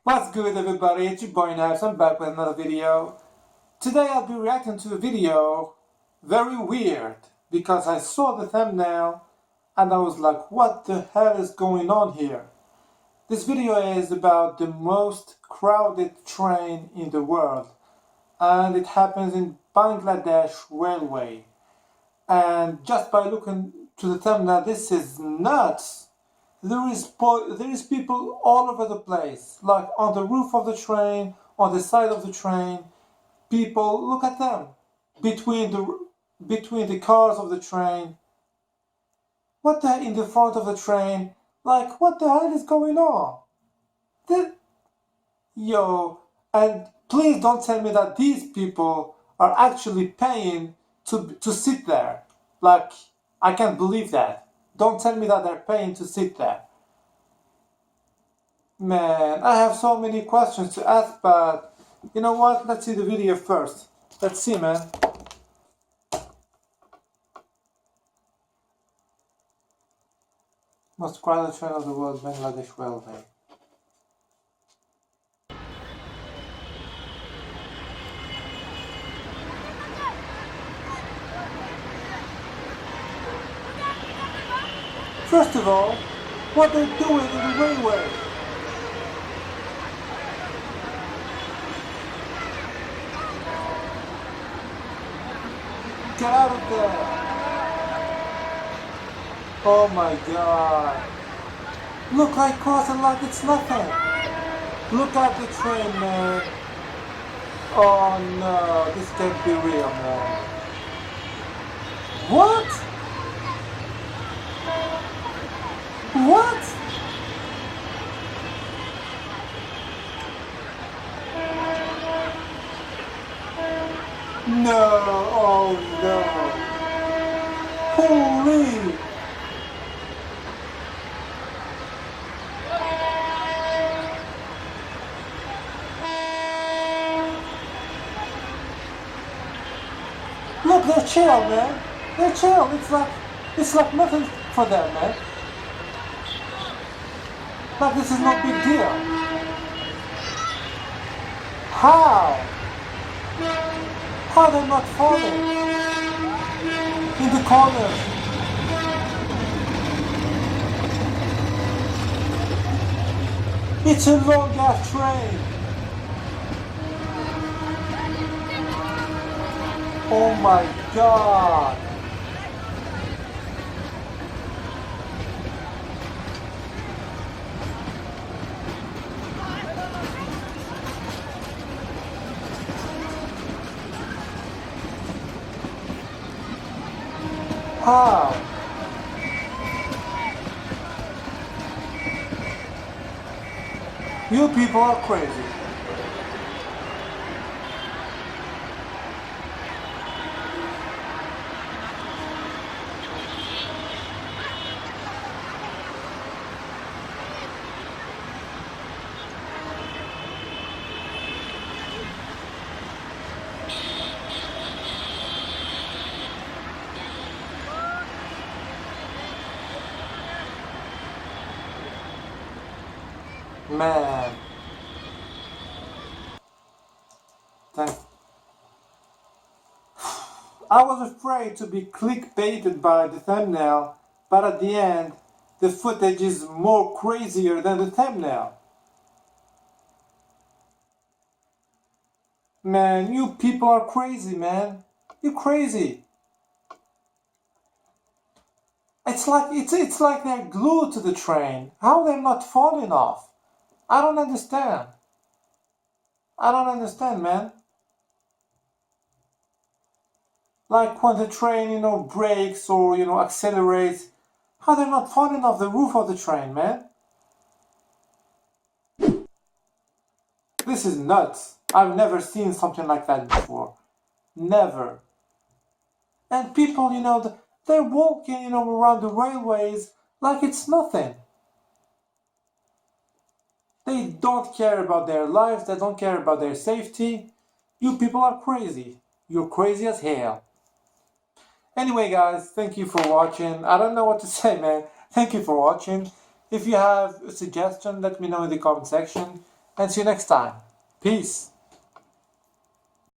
What's good, everybody? It's your boy Naps. I'm back with another video. Today I'll be reacting to a video very weird because I saw the thumbnail and I was like, what the hell is going on here? This video is about the most crowded train in the world, and it happens in Bangladesh Railway. And just by looking to the thumbnail, this is nuts. There is people all over the place, like on the roof of the train, on the side of the train. People, look at them, between the cars of the train. What the in the front of the train? Like, what the hell is going on? Yo, and please don't tell me that these people are actually paying to sit there. Like, I can't believe that. Don't tell me that they're paying to sit there. Man, I have so many questions to ask, but you know what? Let's see the video first. Let's see, man. Most crowded train of the world, Bangladesh Railway. First of all, what they're doing in the railway? Get out of there! Oh my god! Look, I cross it like it's nothing! Look at the train, man! Oh no, this can't be real, man! What? What? No, oh no. Holy. Look, they're chill, man. They're chill. It's like nothing for them, man. Like this is no big deal. How? How they're not falling in the corner? It's a long ass train. Oh my god. How? You people are crazy. Man. Thanks. I was afraid to be clickbaited by the thumbnail, but at the end, the footage is more crazier than the thumbnail. Man, you people are crazy, man. You're crazy. It's like they're glued to the train. How they're not falling off? I don't understand. I don't understand, man. Like when the train, brakes or, accelerates, how they're not falling off the roof of the train, man. This is nuts. I've never seen something like that before. Never. And people, they're walking, around the railways like it's nothing. They don't care about their lives, they don't care about their safety. You people are crazy. You're crazy as hell. Anyway, guys, thank you for watching. I don't know what to say, man. Thank you for watching. If you have a suggestion, let me know in the comment section. and see you next time. Peace.